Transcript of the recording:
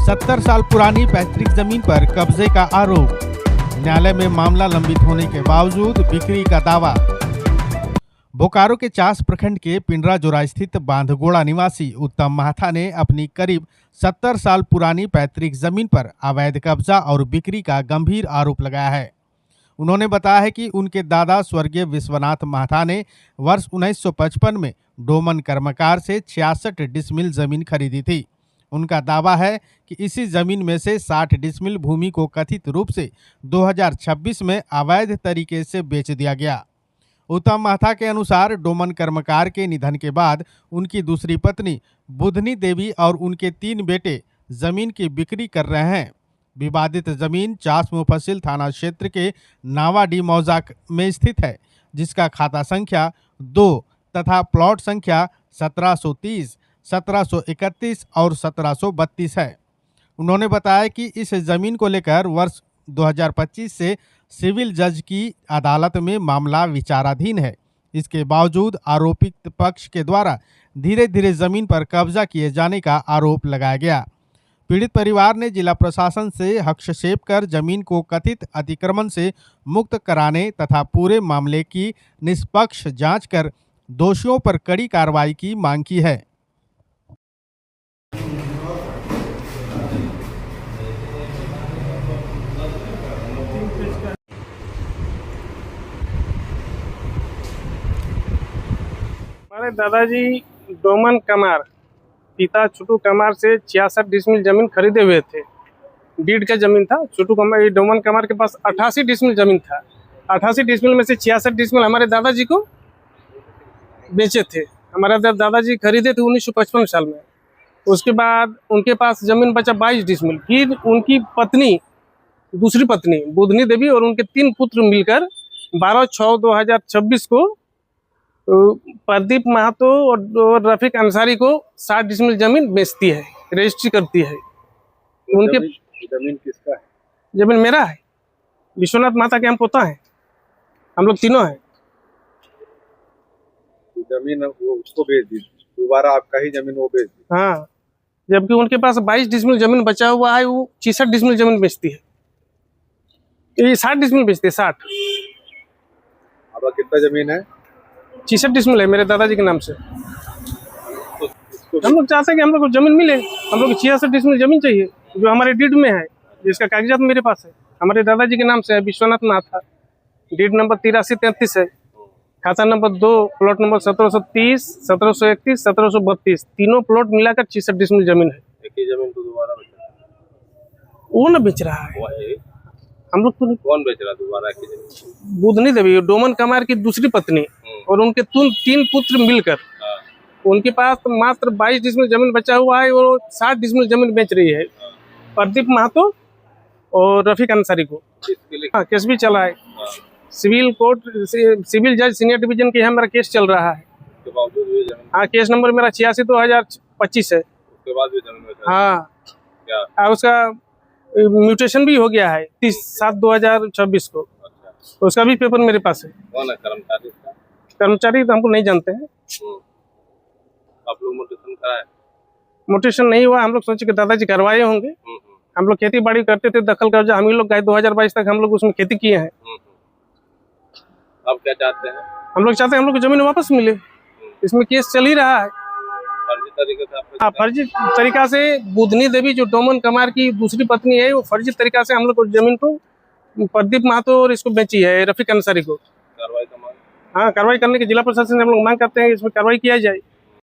70 साल पुरानी पैतृक जमीन पर कब्जे का आरोप। न्यायालय में मामला लंबित होने के बावजूद बिक्री का दावा। बोकारो के चास प्रखंड के पिंडराजोरा स्थित बांधगोड़ा निवासी उत्तम महाथा ने अपनी करीब 70 साल पुरानी पैतृक जमीन पर अवैध कब्जा और बिक्री का गंभीर आरोप लगाया है। उन्होंने बताया है कि उनके दादा स्वर्गीय विश्वनाथ महाथा ने वर्ष 1955 में डोमन कर्मकार से 66 डिसमिल जमीन खरीदी थी। उनका दावा है कि इसी जमीन में से 60 डिसमिल भूमि को कथित रूप से 2026 में अवैध तरीके से बेच दिया गया। उत्तम महाथा के अनुसार डोमन कर्मकार के निधन के बाद उनकी दूसरी पत्नी बुधनी देवी और उनके 3 बेटे जमीन की बिक्री कर रहे हैं। विवादित जमीन चास मुफस्सिल थाना क्षेत्र के नावाडी मौजाक में स्थित है, जिसका खाता संख्या 2 तथा प्लॉट संख्या 1730, 1731 और 1732 है। उन्होंने बताया कि इस जमीन को लेकर वर्ष 2025 से सिविल जज की अदालत में मामला विचाराधीन है। इसके बावजूद आरोपित पक्ष के द्वारा धीरे धीरे जमीन पर कब्जा किए जाने का आरोप लगाया गया। पीड़ित परिवार ने जिला प्रशासन से हस्तक्षेप कर जमीन को कथित अतिक्रमण से मुक्त कराने तथा पूरे मामले की निष्पक्ष जांच कर दोषियों पर कड़ी कार्रवाई की मांग की है। हमारे दादाजी डोमन कमार पिता छोटू कमार से 66 डिसमिल जमीन खरीदे हुए थे। डीड का जमीन था। छोटू कमार डोमन कमार के पास 88 डिसमिल जमीन था। 88 डिसमिल में से 66 डिसमिल हमारे दादाजी को बेचे थे। हमारे दादाजी खरीदे थे 1955 साल में। उसके बाद उनके पास जमीन बचा 22 डिसमिल। फिर उनकी पत्नी दूसरी पत्नी बुधनी देवी और उनके 3 पुत्र मिलकर 12/6/2026 को प्रदीप महतो और रफीक अंसारी को 60 डिसमिल जमीन बेचती है, रजिस्ट्री करती है। उनके जमीन किसका है? जमीन मेरा है। विश्वनाथ महता के हम पोता है। हम लोग तीनों हैं। जमीन वो उसको बेच दी, दोबारा आपका ही जमीन वो बेच दी। हाँ, जबकि उनके पास 22 डिसमिल जमीन बचा हुआ है। वो 66 डिसमिल जमीन बेचती है। ये 60 डिसमिल बेचती है। 60। अब कितना जमीन है? 66 डिसमिल है मेरे दादाजी के नाम से। हम लोग चाहते हैं कि हम लोग को जमीन मिले। हम लोग को 66 डिसमिल जमीन चाहिए जो हमारे डीड में है, जिसका कागजात मेरे पास है। हमारे दादाजी के नाम से है, विश्वनाथ महता। डीड नंबर 8333 है। खाता नंबर 2, प्लॉट नंबर 1730, 1731, 1732। तीनों प्लॉट मिलाकर 66 डिसमिल जमीन है। एक ही जमीन तो दोबारा बेच वो न बेच रहा है। हम लोग तो नहीं। कौन बेच रहा दोबारा की जमीन? बुधनी देवी डोमन कमार की दूसरी पत्नी और उनके 3 पुत्र मिलकर उनके पास तो मात्र 22 डिसमिल जमीन बचा हुआ है। वो 60 डिसमिल जमीन बेच रही है। प्रदीप महतो और रफीक अंसारी को केस भी चला है। सिविल कोर्ट सिविल जज सीनियर डिवीजन के यहाँ मेरा केस चल रहा है। हाँ, केस नंबर मेरा 86/2025 है। उसके बाद भी जमीन हाँ, क्या उसका म्यूटेशन भी हो गया है 30/7/2026 को। तो उसका भी पेपर मेरे पास है। कौन है कर्मचारी? कर्मचारी तो हमको नहीं जानते हैं। आप लोग मोटेशन कराए? मोटेशन नहीं हुआ। हम लोग सोचे कि दादाजी करवाए होंगे। हम लोग खेती बाड़ी करते थे, दखल कब्जा हम ही लोग गए। 2022 तक हम लोग उसमें खेती किए हैं। अब क्या चाहते हैं? हम लोग चाहते हैं हम लोग को जमीन वापस मिले। इसमें केस चल ही रहा है। फर्जी तरीके से हाँ, फर्जी तरीका से बुधनी देवी जो डोमन कमार की दूसरी पत्नी है, वो फर्जी तरीका से हम लोग को जमीन को प्रदीप महतो और इसको बेची है, रफीक अंसारी को। कार्रवाई का मांग? हाँ, कार्रवाई करने की जिला प्रशासन से हम लोग मांग करते हैं। इसमें कार्रवाई किया जाए।